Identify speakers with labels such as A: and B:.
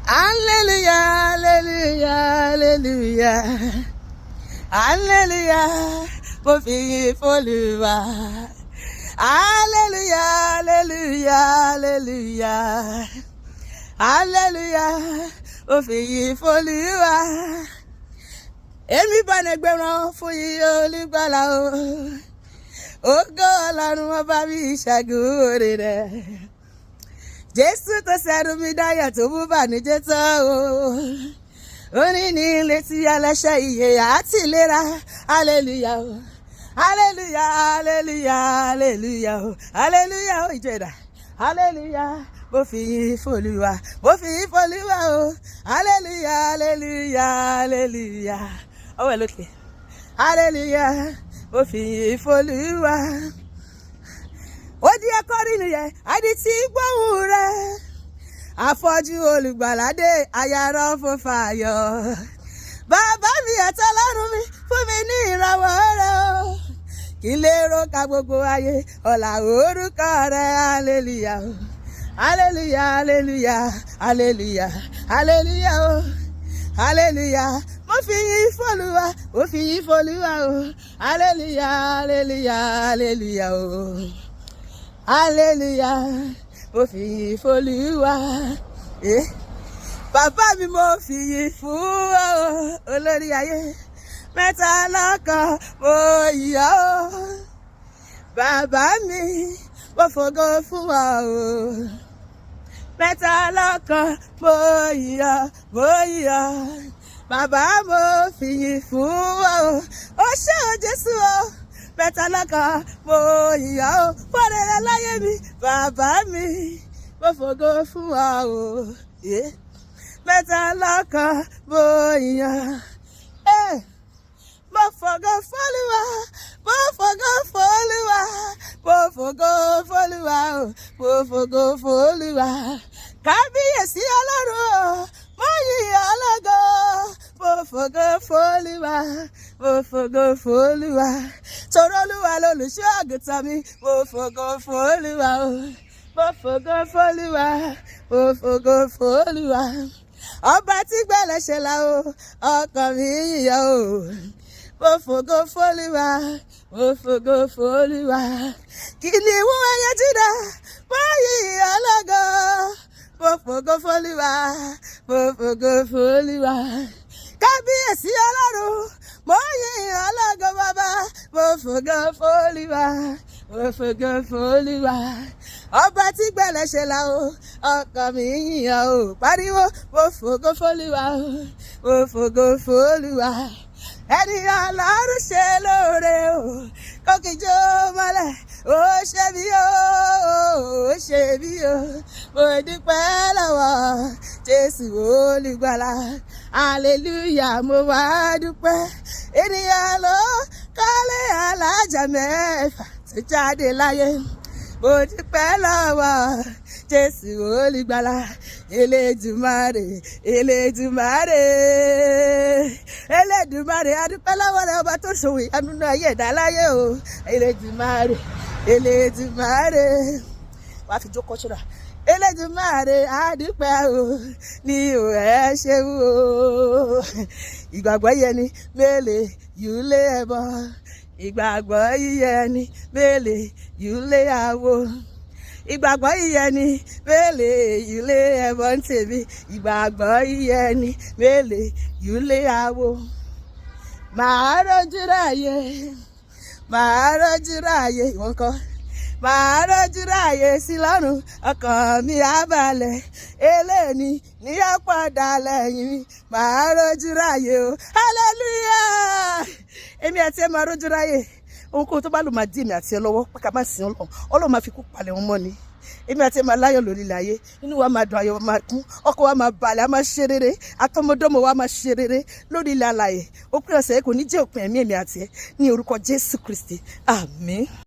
A: Hallelujah, hallelujah, hallelujah. Hallelujah, mo fi yìn f'Olúwa. Hallelujah, hallelujah, hallelujah. Hallelujah, mo fi yìn f'Olúwa. Èmi bá nẹgbẹ̀rún fún yíyọ olùgbàlà o. Ògo Ọlọ́run ọba mi ìṣẹ́gun oore rẹ̀. Jésù tó ṣẹ̀rù mi dáyọ̀ tó mú bànújẹ́ tán o. Orin ní ilé tí ẹlẹ́ṣẹ̀ ìyè àti ìlera. Hallelujah o. Hallelujah, hallelujah, hallelujah o. Hallelujah o ìjẹ̀dá. Hallelujah. Mo fi yìn f'Olúwa. Mo fi yìn f'Olúwa o. Hallelujah, hallelujah, hallelujah. Ọwọ́ ẹ̀ lókè. Hallelujah. Mo fi yìn f'Olúwa. Ó di akọrin nìyẹn, àdí tí gbóhùn rẹ̀. Afọ́jú olùgbàládé ayárọ̀ fún fàyọ̀. Bàbá mi àtọlọ́run mi fún mi ní ìrànwọ́ rẹ̀ o. Kí n lè róka gbogbo ayé ọlá orúkọ rẹ̀. Hallelujah o. Hallelujah, hallelujah, hallelujah, hallelujah o. Hallelujah. Mo fi yìn f'Olúwa, mo fi yìn f'Olúwa o. Hallelujah, hallelujah, hallelujah o. Hallelujah, mo fi yìn f'Olúwa. Bàbá mi mo fi yìn fún ọ, olórí ayé. Mẹ́ta lọ́kan mo yìn ọ́. Bàbá mi mo fògo fún ọ o. Mẹ́ta lọ́kan mo yìn ọ́, mo yìn ọ́. Bàbá mo fi yìn fún ọ. Ó ṣé o Jésù o. Mẹ́ta lọ́kan mo yìn ọ́ fọ́rẹ́rẹ́ láyé mi. Bàbá mi mo fògo fún ọ o. Mẹ́ta lọ́kan mo yìn ọ́. Mo fògo f'Olúwa, mo fògo f'Olúwa, mo fògo f'Olúwa o, mo fògo f'Olúwa. Kábíyèsí Ọlọ́run o, mo yìn ọ́ lógo. Mo fògo f'Olúwa, mo fògo f'Olúwa. Torí Olúwa lolùṣọ́ àgùntàn mi, mo fògo f'Olúwa o. Mo fògo f'Olúwa, mo fògo f'Olúwa. Ọba tí gbẹ̀lẹ́ṣẹ̀ là o, ọkàn mi yìn ọ́ o. Mo fògo f'Olúwa, mo fògo f'Olúwa. Kìnìún ẹyẹ Júdà, mo yìn ọ́ lógo. Mo fògo f'Olúwa, mo fògo f'Olúwa. Kábíyèsí Ọlọ́run, mo yìn ọ́ lógo bàbá. Mo fògo f'Olúwa, mo fògo f'Olúwa. Ọba tí gbẹ̀lẹ́ṣẹ̀ là o, ọkàn mi yìn ọ́ o. Pariwo, mo fògo f'Olúwa o, mo fògo f'Olúwa. Ẹni Ọlọ́run ṣe lóore o, kó kíjó mọ́lẹ̀, ó ṣe bí o, ó ṣe bí o. Mo dúpẹ́ lọ́wọ́ Jésù olùgbàlà. Hallelujah, mo wá dúpẹ́. Ènìyàn ló kọ́lé alájà mẹ́fà tó jáde láyé. Mo dúpẹ́ lọ́wọ́ Jésù olùgbàlà. Elédùmarè, Elédùmarè, Elédùmarè, a dúpẹ́ lọ́wọ́ rẹ̀ ọba tó ṣòwò ìyanu náà ayé ẹ̀dá láyé o. Elédùmarè, Elédùmarè. Wàá fi jókòó ṣọ́ra. Elédùmarè, a dúpẹ́ o ní o ẹ ṣeun o. Ìgbàgbọ́ yẹni mélèé yìí lé ẹbọ. Ìgbàgbọ́ yíyẹni mélèé yìí lé àwo. Ìgbàgbọ́ yíyẹni mélèé yìí lé ẹbọ ń tèmi. Ìgbàgbọ́ yíyẹni mélèé yìí lé àwo. Màá rọ́jú ráyè, màá rọ́jú ráyè ìwọ̀n kan. Màá rọ́jú ráyè sí lọ́rùn, ọkàn mi á balẹ̀. Eléni ní ọ̀pọ̀dà lẹ́yìn mi. Màá rọ́jú ráyè o. Hallelujah. Èmi àti ẹ máa rọ́jú ráyè. Ohunkóhun tó bá lò máa dí èmi àti ẹ lọ́wọ́ pé ká má sin Ọlọ́run. Ọlọ́run máa fi kú palẹ̀ wọn mọ́ ni. Èmi àti ẹ máa láyọ̀ lórí ilẹ̀ ayé. Inú wa máa dùn, ayọ̀ wa máa kún. Ọkàn wa máa balẹ̀, a máa ṣe rere. Àtọmọdọ́mọ wa máa ṣe rere lórí ilẹ̀ alààyè. Òpin ọ̀sẹ̀ kò ní jẹ́ òpin ẹ̀mí èmi àti ẹ ní orúkọ Jésù Kristi. Àmín.